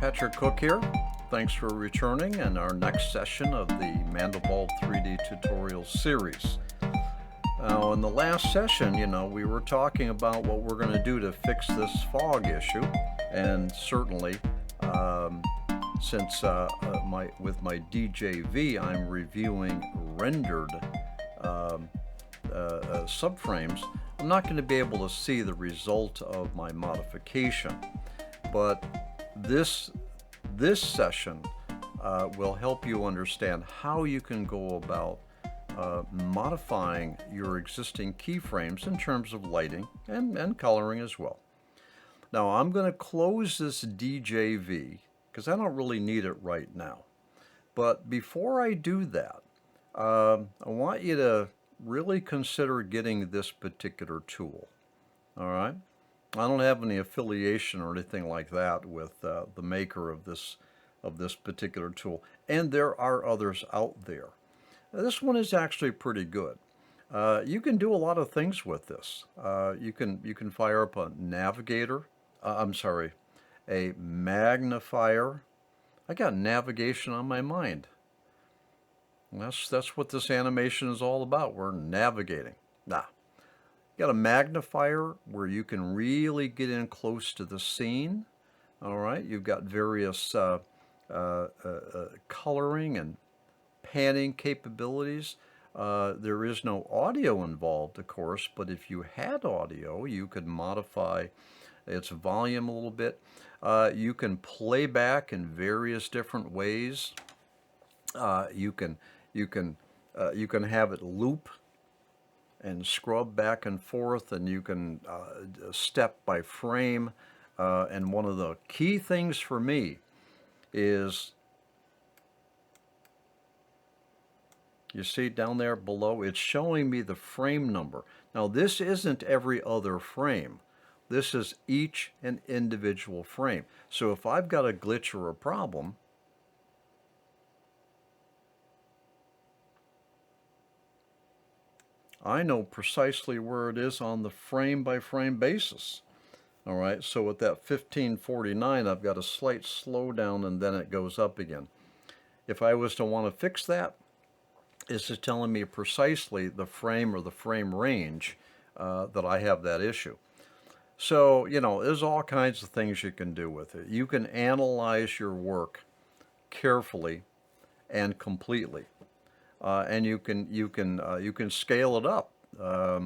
Patrick Cook here. Thanks for returning in our next session of the Mandelbulb3D Tutorial Series. Now, in the last session, we were talking about what we're going to do to fix this fog issue, and certainly, since with my DJV, I'm reviewing rendered subframes, I'm not going to be able to see the result of my modification. But this session will help you understand how you can go about modifying your existing keyframes in terms of lighting and coloring as well. Now I'm going to close this DJV because I don't really need it right now. But before I do that, I want you to really consider getting this particular tool. All right? I don't have any affiliation or anything like that with the maker of this particular tool, and there are others out there. Now, this one is actually pretty good. You can do a lot of things with this. You can fire up a navigator. A magnifier. I got navigation on my mind. That's what this animation is all about. We're navigating. You got a magnifier where you can really get in close to the scene. All right, you've got various coloring and panning capabilities. There is no audio involved, of course, but if you had audio, you could modify its volume a little bit. You can play back in various different ways. You can have it loop and scrub back and forth, and you can step by frame. And one of the key things for me is, you see down there below, it's showing me the frame number. Now this isn't every other frame. This is each and individual frame. So if I've got a glitch or a problem, I know precisely where it is on the frame by frame basis. All right, so with that 1549, I've got a slight slowdown and then it goes up again. If I was to want to fix that, it's just telling me precisely the frame or the frame range that I have that issue. So, there's all kinds of things you can do with it. You can analyze your work carefully and completely. And you can scale it up. I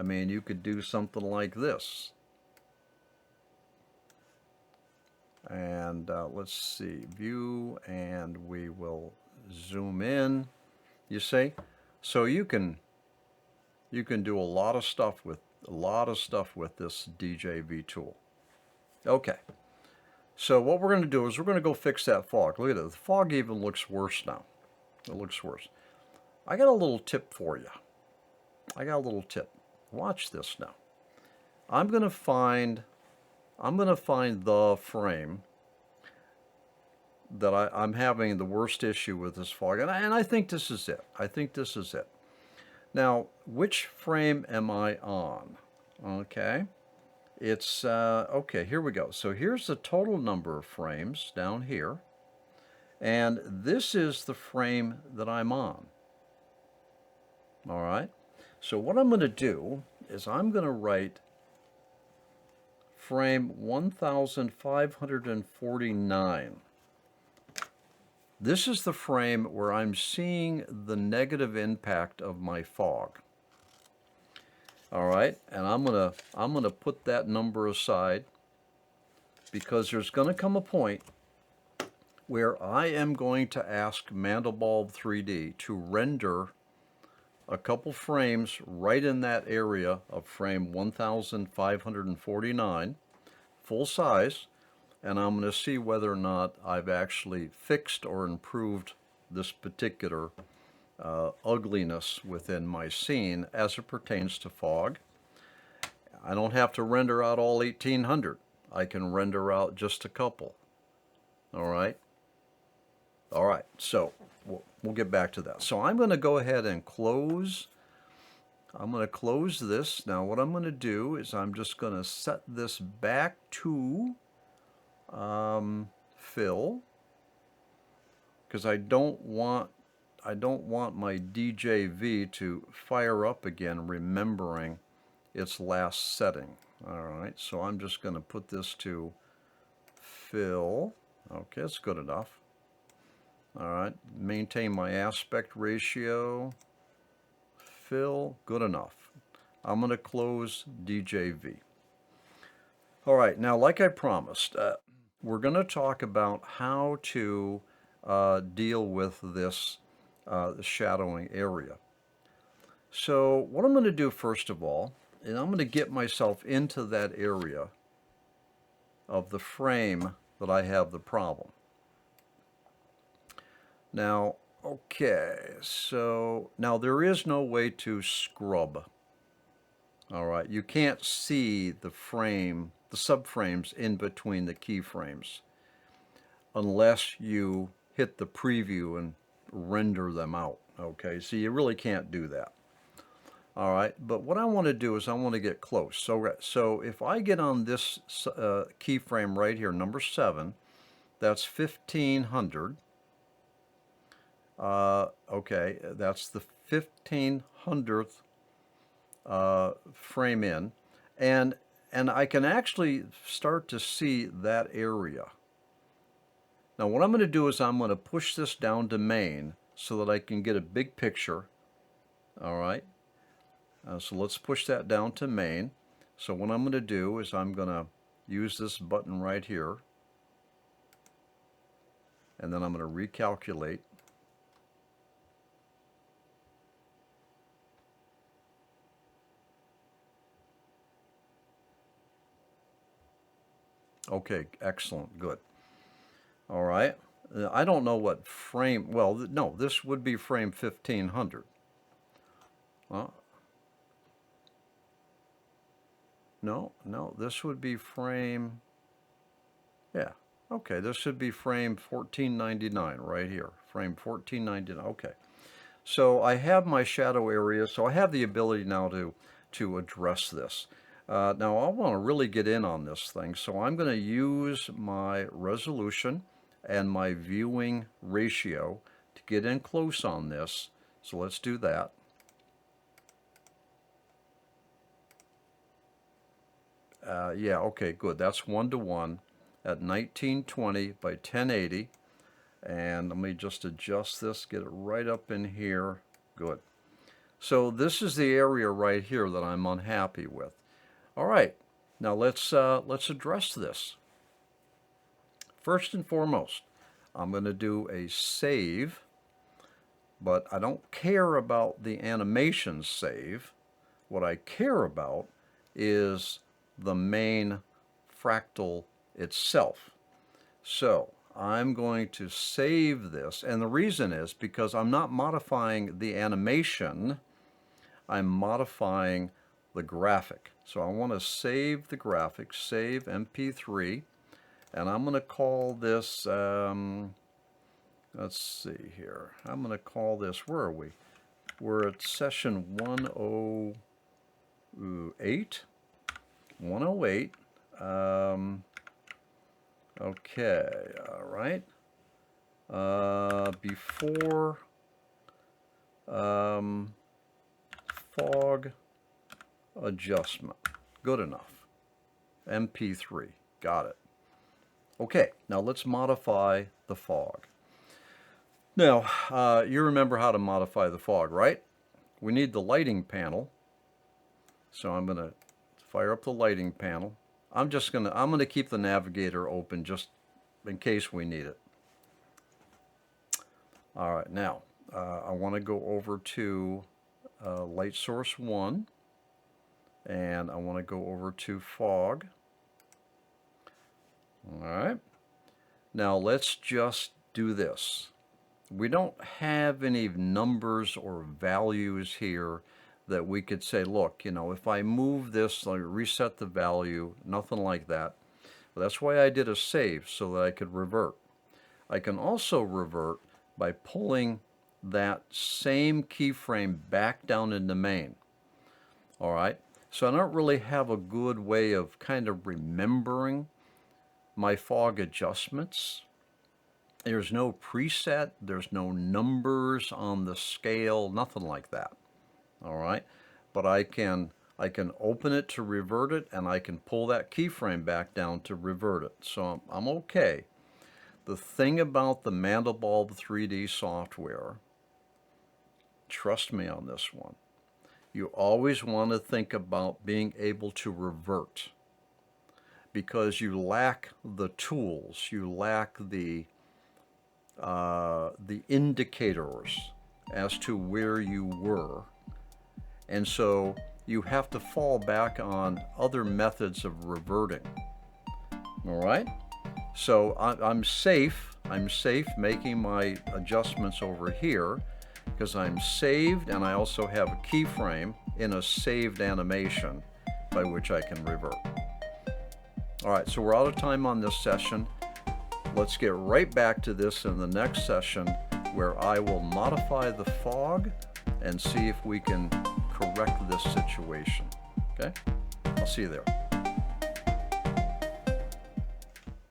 mean, you could do something like this. And let's see, view, and we will zoom in. You see, so you can do a lot of stuff with this DJV tool. Okay. So what we're going to do is we're going to go fix that fog. Look at it. The fog even looks worse now. It looks worse. I got a little tip for you. Watch this now. I'm going to find the frame that I'm having the worst issue with this fog, and I think this is it. Now, which frame am I on? Okay, it's okay. Here we go. So here's the total number of frames down here, and this is the frame that I'm on. All right, so what I'm going to do is I'm going to write frame 1549. This is the frame where I'm seeing the negative impact of my fog. All right, and I'm gonna put that number aside because there's going to come a point where I am going to ask Mandelbulb3D to render a couple frames right in that area of frame 1549, full size, and I'm going to see whether or not I've actually fixed or improved this particular ugliness within my scene as it pertains to fog. I don't have to render out all 1800. I can render out just a couple. All right? All right, so we'll get back to that. So I'm going to go ahead and close. I'm going to close this. Now what I'm going to do is I'm just going to set this back to fill, because I don't want my DJV to fire up again, remembering its last setting. All right, so I'm just going to put this to fill. Okay, that's good enough. All right, maintain my aspect ratio. Fill, good enough. I'm going to close DJV. All right, now like I promised, we're going to talk about how to deal with this shadowing area. So what I'm going to do first of all, is I'm going to get myself into that area of the frame that I have the problem. Now, okay, so now there is no way to scrub. All right, you can't see the frame, the subframes in between the keyframes unless you hit the preview and render them out. Okay, so you really can't do that. All right, but what I want to do is I want to get close. So if I get on this keyframe right here, number 7, that's 1500. Okay, that's the 1500th frame in, and I can actually start to see that area. Now what I'm going to do is I'm going to push this down to main so that I can get a big picture. All right, so let's push that down to main. So what I'm going to do is I'm going to use this button right here, and then I'm going to recalculate. Okay, excellent, good. All right, I don't know what frame, well, no, this would be frame 1500. No, this would be frame, yeah, okay, this should be frame 1499 right here, frame 1499, okay. So I have my shadow area, so I have the ability now to address this. Now I want to really get in on this thing, so I'm going to use my resolution and my viewing ratio to get in close on this. So let's do that. Yeah, okay, good. That's 1:1 at 1920 by 1080. And let me just adjust this, get it right up in here. Good. So this is the area right here that I'm unhappy with. All right, now let's address this. First and foremost, I'm going to do a save, but I don't care about the animation save. What I care about is the main fractal itself. So I'm going to save this, and the reason is because I'm not modifying the animation, I'm modifying the graphic. So I want to save the graphic, save MP3, and I'm going to call this, let's see here, I'm going to call this, where are we? We're at session 108. 108. Okay, all right. Before fog adjustment. Good enough. MP3. Got it. Okay, now let's modify the fog. Now, you remember how to modify the fog, right? We need the lighting panel. So I'm going to fire up the lighting panel. I'm going to keep the navigator open just in case we need it. All right, now I want to go over to light source 1, and I want to go over to fog. All right, now let's just do this. We don't have any numbers or values here that we could say, look, you know, if I move this, I reset the value, nothing like that. But that's why I did a save, so that I could revert. I can also revert by pulling that same keyframe back down into main. All right, so I don't really have a good way of kind of remembering my fog adjustments. There's no preset, there's no numbers on the scale, nothing like that. All right, but I can open it to revert it, and I can pull that keyframe back down to revert it. So I'm okay. The thing about the Mandelbulb 3D software, trust me on this one, you always want to think about being able to revert, because you lack the tools, you lack the indicators as to where you were. And so you have to fall back on other methods of reverting. All right? So I'm safe making my adjustments over here because I'm saved, and I also have a keyframe in a saved animation by which I can revert. All right, so we're out of time on this session. Let's get right back to this in the next session, where I will modify the fog and see if we can correct this situation. Okay? I'll see you there.